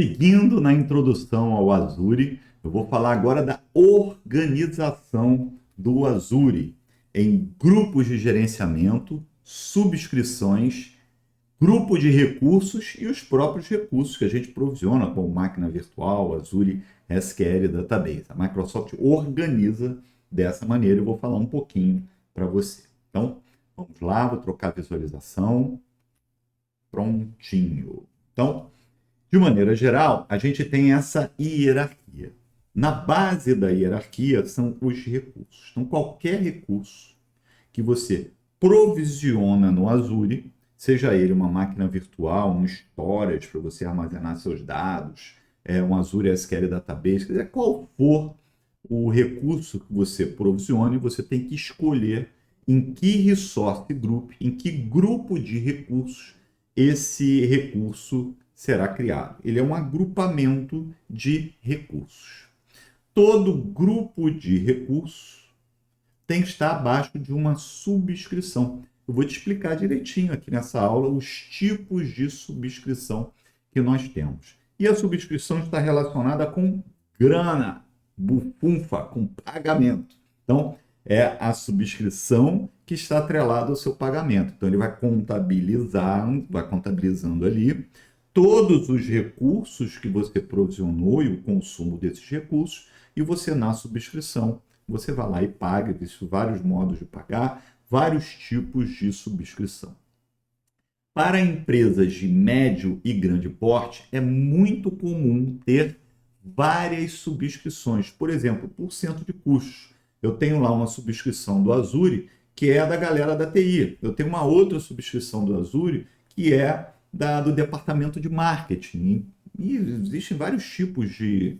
Seguindo na introdução ao Azure, eu vou falar agora da organização do Azure em grupos de gerenciamento, subscrições, grupo de recursos e os próprios recursos que a gente provisiona, como máquina virtual, Azure SQL Database. A Microsoft organiza dessa maneira e eu vou falar um pouquinho para você. Então, vamos lá, vou trocar a visualização. Prontinho. Então, de maneira geral, a gente tem essa hierarquia. Na base da hierarquia são os recursos. Então, qualquer recurso que você provisiona no Azure, seja ele uma máquina virtual, um storage para você armazenar seus dados, um Azure SQL Database, quer dizer, qual for o recurso que você provisione, você tem que escolher em que resource group, em que grupo de recursos esse recurso será criado. Ele é um agrupamento de recursos. Todo grupo de recursos tem que estar abaixo de uma subscrição. Eu vou te explicar direitinho aqui nessa aula os tipos de subscrição que nós temos. E a subscrição está relacionada com grana, bufunfa, com pagamento. Então, é a subscrição que está atrelada ao seu pagamento. Então, ele vai contabilizando ali todos os recursos que você provisionou e o consumo desses recursos, e você, na subscrição, você vai lá e paga. Existem vários modos de pagar, vários tipos de subscrição. Para empresas de médio e grande porte, é muito comum ter várias subscrições. Por exemplo, por cento de custos. Eu tenho lá uma subscrição do Azure, que é da galera da TI. Eu tenho uma outra subscrição do Azure, que é do departamento de marketing. E existem vários tipos de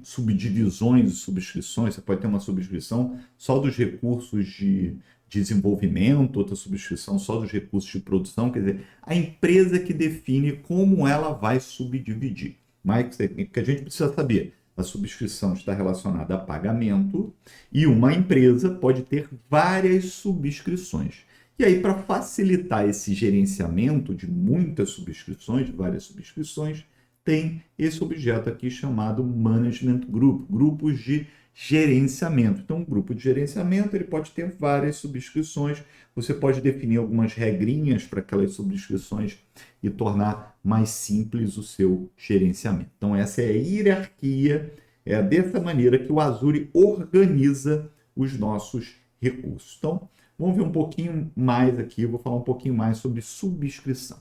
subdivisões e subscrições. Você pode ter uma subscrição só dos recursos de desenvolvimento, outra subscrição só dos recursos de produção. Quer dizer, a empresa que define como ela vai subdividir. Mas o que a gente precisa saber? A subscrição está relacionada a pagamento e uma empresa pode ter várias subscrições. E aí, para facilitar esse gerenciamento de muitas subscrições, de várias subscrições, tem esse objeto aqui chamado Management Group, grupos de gerenciamento. Então, um grupo de gerenciamento ele pode ter várias subscrições. Você pode definir algumas regrinhas para aquelas subscrições e tornar mais simples o seu gerenciamento. Então, essa é a hierarquia, é dessa maneira que o Azure organiza os nossos recursos. Então, vamos ver um pouquinho mais aqui, eu vou falar um pouquinho mais sobre subscrição.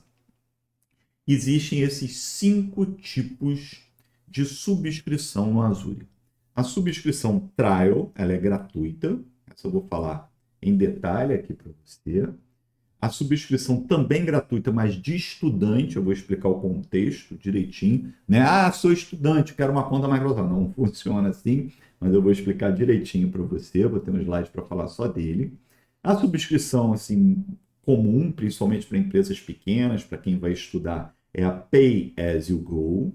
Existem esses 5 tipos de subscrição no Azure. A subscrição Trial, ela é gratuita, essa eu vou falar em detalhe aqui para você. A subscrição também gratuita, mas de estudante, eu vou explicar o contexto direitinho, né? Ah, sou estudante, quero uma conta Microsoft. Não funciona assim, mas eu vou explicar direitinho para você, eu vou ter um slide para falar só dele. A subscrição, assim, comum, principalmente para empresas pequenas, para quem vai estudar, é a Pay As You Go.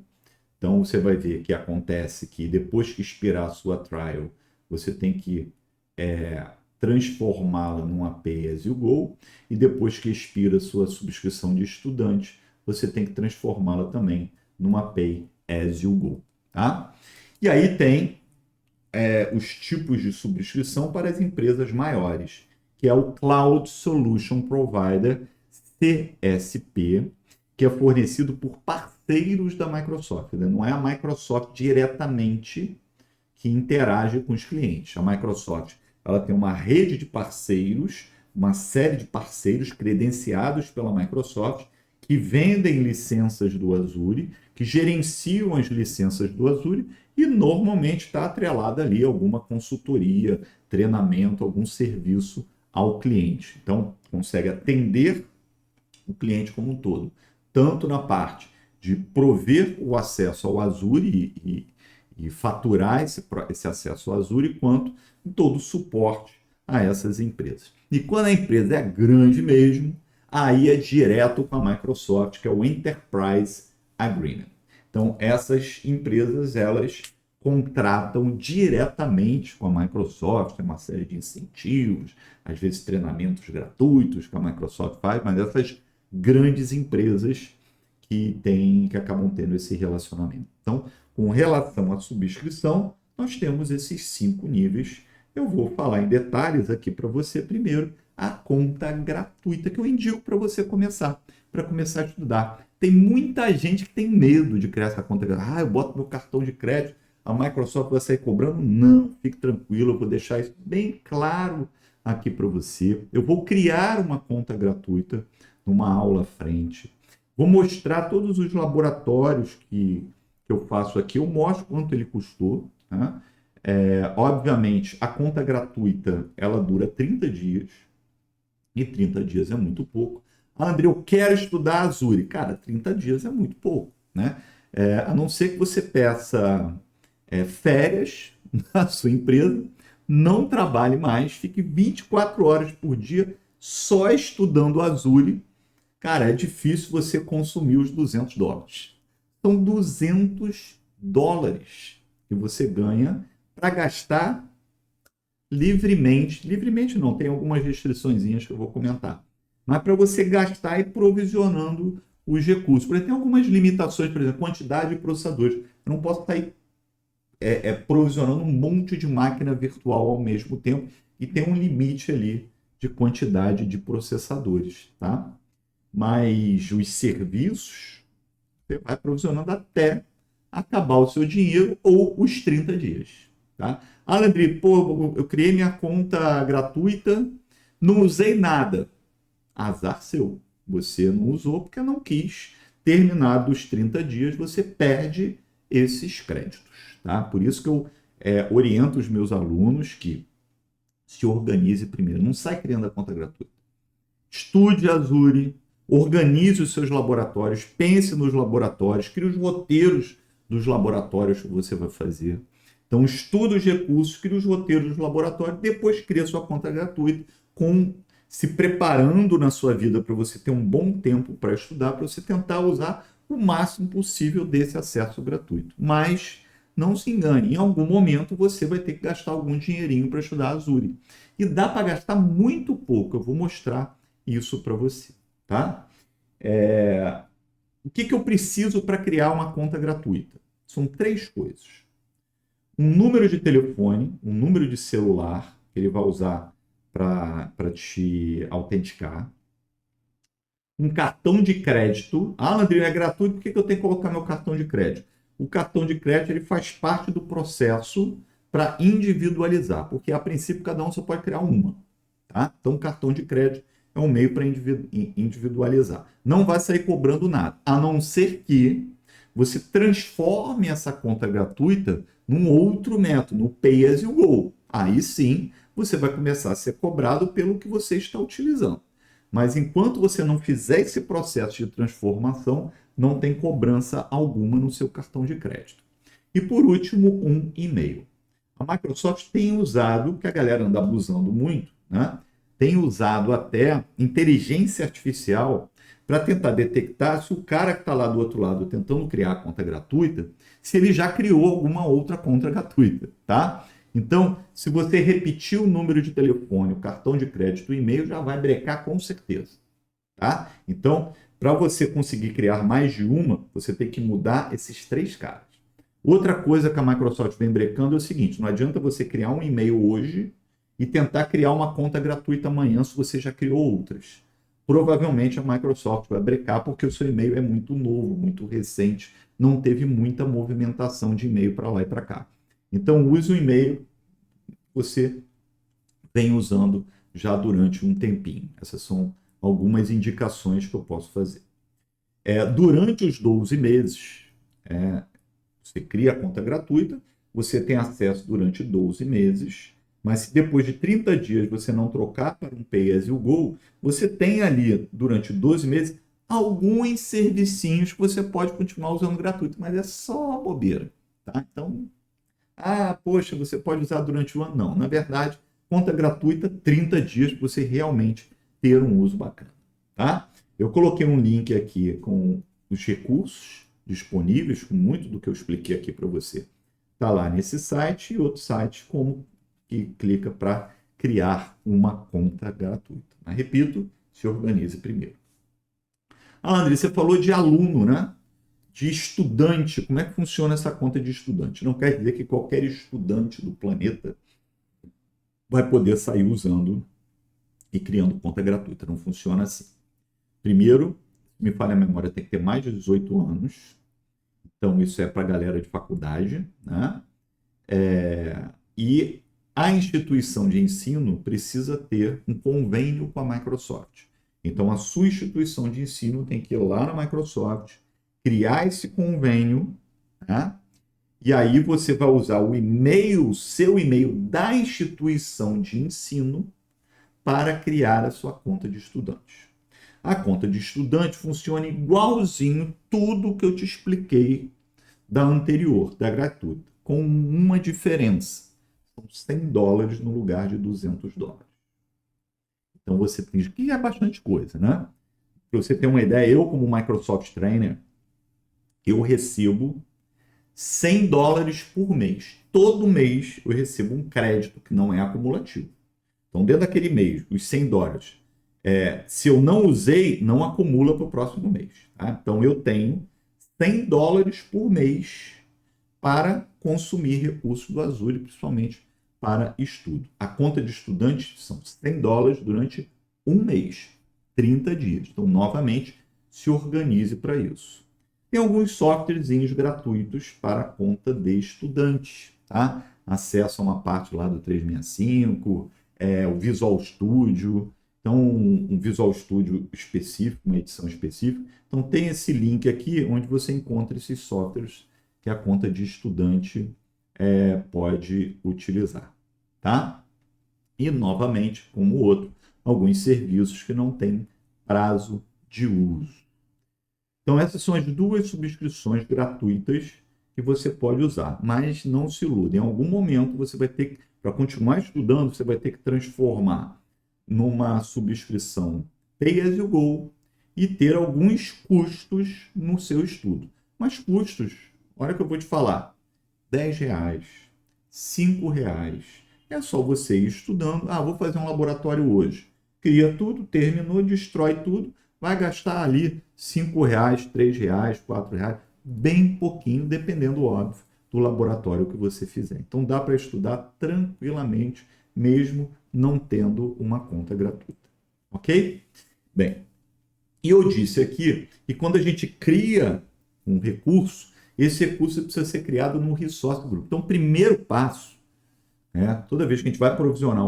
Então, você vai ver que acontece que depois que expirar a sua trial, você tem que transformá-la numa Pay As You Go, e depois que expira a sua subscrição de estudante, você tem que transformá-la também numa Pay As You Go. Tá? E aí tem os tipos de subscrição para as empresas maiores, que é o Cloud Solution Provider, CSP, que é fornecido por parceiros da Microsoft. Não é a Microsoft diretamente que interage com os clientes. A Microsoft ela tem uma rede de parceiros, uma série de parceiros credenciados pela Microsoft, que vendem licenças do Azure, que gerenciam as licenças do Azure, e normalmente está atrelada ali alguma consultoria, treinamento, algum serviço ao cliente. Então, consegue atender o cliente como um todo, tanto na parte de prover o acesso ao Azure e faturar esse acesso ao Azure, quanto em todo o suporte a essas empresas. E quando a empresa é grande mesmo, aí é direto com a Microsoft, que é o Enterprise Agreement. Então, essas empresas, elas contratam diretamente com a Microsoft, tem uma série de incentivos, às vezes treinamentos gratuitos que a Microsoft faz, mas essas grandes empresas que acabam tendo esse relacionamento. Então, com relação à subscrição, nós temos esses 5 níveis. Eu vou falar em detalhes aqui para você primeiro a conta gratuita que eu indico para você começar, a estudar. Tem muita gente que tem medo de criar essa conta gratuita. Ah, eu boto meu cartão de crédito, a Microsoft vai sair cobrando. Não, fique tranquilo, eu vou deixar isso bem claro aqui para você. Eu vou criar uma conta gratuita numa aula à frente. Vou mostrar todos os laboratórios que eu faço aqui. Eu mostro quanto ele custou. Tá? Obviamente, a conta gratuita ela dura 30 dias. E 30 dias é muito pouco. Ah, André, eu quero estudar Azure. Cara, 30 dias é muito pouco. Né? A não ser que você peça férias na sua empresa, não trabalhe mais, fique 24 horas por dia só estudando Azure. Cara, é difícil você consumir os $200. São $200 que você ganha para gastar livremente. Livremente não, tem algumas restriçõezinhas que eu vou comentar. Mas para você gastar e provisionando os recursos. Porque tem algumas limitações, por exemplo, quantidade de processadores. Eu não posso sair provisionando um monte de máquina virtual ao mesmo tempo e tem um limite ali de quantidade de processadores, tá? Mas os serviços você vai provisionando até acabar o seu dinheiro ou os 30 dias, tá? Ah, Leandri, pô, eu criei minha conta gratuita, não usei nada. Azar seu. Você não usou porque não quis. Terminados os 30 dias, você perde esses créditos. Tá? Por isso que eu oriento os meus alunos que se organize primeiro. Não sai criando a conta gratuita. Estude Azure, organize os seus laboratórios, pense nos laboratórios, crie os roteiros dos laboratórios que você vai fazer. Então, estude os recursos, crie os roteiros dos laboratórios, depois crie a sua conta gratuita, se preparando na sua vida para você ter um bom tempo para estudar, para você tentar usar o máximo possível desse acesso gratuito. Mas não se engane, em algum momento você vai ter que gastar algum dinheirinho para estudar Azure. E dá para gastar muito pouco, eu vou mostrar isso para você. Tá? O que eu preciso para criar uma conta gratuita? São 3 coisas. Um número de telefone, um número de celular, que ele vai usar para te autenticar. Um cartão de crédito. Ah, André, é gratuito, por que eu tenho que colocar meu cartão de crédito? O cartão de crédito ele faz parte do processo para individualizar, porque a princípio cada um só pode criar uma. Tá? Então, o cartão de crédito é um meio para individualizar. Não vai sair cobrando nada, a não ser que você transforme essa conta gratuita num outro método, no Pay as you go. Aí sim, você vai começar a ser cobrado pelo que você está utilizando. Mas enquanto você não fizer esse processo de transformação, não tem cobrança alguma no seu cartão de crédito. E por último, um e-mail. A Microsoft tem usado, que a galera anda abusando muito, né? Tem usado até inteligência artificial para tentar detectar se o cara que está lá do outro lado tentando criar a conta gratuita, se ele já criou alguma outra conta gratuita, tá? Então, se você repetir o número de telefone, o cartão de crédito, o e-mail, já vai brecar com certeza, tá? Então, para você conseguir criar mais de uma, você tem que mudar esses 3 caras. Outra coisa que a Microsoft vem brecando é o seguinte, não adianta você criar um e-mail hoje e tentar criar uma conta gratuita amanhã se você já criou outras. Provavelmente a Microsoft vai brecar porque o seu e-mail é muito novo, muito recente, não teve muita movimentação de e-mail para lá e para cá. Então, use o e-mail que você vem usando já durante um tempinho. Essas são algumas indicações que eu posso fazer. Durante os 12 meses, você cria a conta gratuita, você tem acesso durante 12 meses, mas se depois de 30 dias você não trocar para um Pay as you go, você tem ali, durante 12 meses, alguns servicinhos que você pode continuar usando gratuito, mas é só bobeira. Tá? Então, poxa, você pode usar durante o ano. Não, na verdade, conta gratuita, 30 dias para você realmente ter um uso bacana. Tá? Eu coloquei um link aqui com os recursos disponíveis, com muito do que eu expliquei aqui para você. Está lá nesse site e outro site como que clica para criar uma conta gratuita. Mas repito, se organize primeiro. Ah, André, você falou de aluno, né? De estudante. Como é que funciona essa conta de estudante? Não quer dizer que qualquer estudante do planeta vai poder sair usando e criando conta gratuita. Não funciona assim. Primeiro, me falha a memória, tem que ter mais de 18 anos. Então, isso é para a galera de faculdade, né? E a instituição de ensino precisa ter um convênio com a Microsoft. Então, a sua instituição de ensino tem que ir lá na Microsoft, criar esse convênio, né? E aí você vai usar o e-mail, seu e-mail da instituição de ensino para criar a sua conta de estudante. A conta de estudante funciona igualzinho tudo que eu te expliquei da anterior, da gratuita, com uma diferença. São $100 no lugar de $200. Então você tem que é bastante coisa, né? Para você ter uma ideia, eu como Microsoft Trainer, eu recebo $100 por mês. Todo mês eu recebo um crédito que não é acumulativo. Então, dentro daquele mês, os $100, se eu não usei, não acumula para o próximo mês. Tá? Então, eu tenho $100 por mês para consumir recursos do Azure, principalmente para estudo. A conta de estudante são $100 durante um mês, 30 dias. Então, novamente, se organize para isso. Tem alguns softwarezinhos gratuitos para a conta de estudante, tá? Acesso a uma parte lá do 365, o Visual Studio, então um Visual Studio específico, uma edição específica. Então tem esse link aqui onde você encontra esses softwares que a conta de estudante pode utilizar, tá? E novamente, como o outro, alguns serviços que não têm prazo de uso. Então, essas são as duas subscrições gratuitas que você pode usar. Mas não se iluda, em algum momento você vai ter que, para continuar estudando, você vai ter que transformar numa subscrição Pay as you go e ter alguns custos no seu estudo. Mas custos, olha o que eu vou te falar, R$10, R$5. É só você ir estudando. Ah, vou fazer um laboratório hoje. Cria tudo, terminou, destrói tudo. Vai gastar ali R$5, R$3, R$4, bem pouquinho, dependendo, óbvio, do laboratório que você fizer. Então dá para estudar tranquilamente, mesmo não tendo uma conta gratuita. Ok? Bem, e eu disse aqui que quando a gente cria um recurso, esse recurso precisa ser criado no Resource Group. Então, o primeiro passo, toda vez que a gente vai provisionar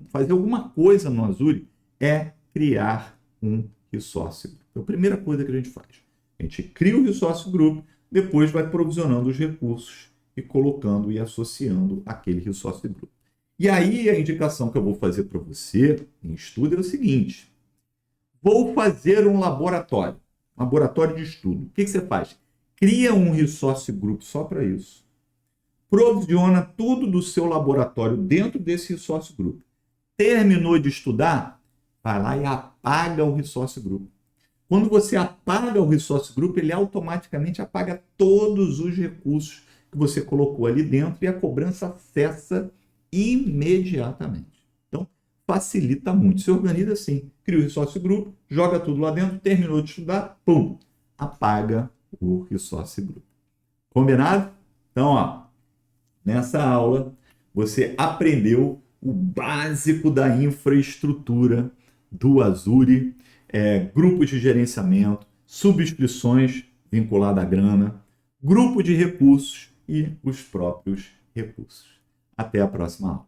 fazer alguma coisa no Azure, é criar um Resource Group. Então, a primeira coisa que a gente faz, a gente cria o Resource Group, depois vai provisionando os recursos e colocando e associando aquele Resource Group. E aí a indicação que eu vou fazer para você em estudo é o seguinte: vou fazer um laboratório de estudo. O que você faz? Cria um Resource Group só para isso. Provisiona tudo do seu laboratório dentro desse Resource Group. Terminou de estudar? Vai lá e apaga o Resource Group. Quando você apaga o Resource Group, ele automaticamente apaga todos os recursos que você colocou ali dentro e a cobrança cessa imediatamente. Então, facilita muito. Se organiza assim, cria o Resource Group, joga tudo lá dentro, terminou de estudar, pum, apaga o Resource Group. Combinado? Então, ó, nessa aula, você aprendeu o básico da infraestrutura do Azure, grupo de gerenciamento, subscrições vinculadas à grana, grupo de recursos e os próprios recursos. Até a próxima aula.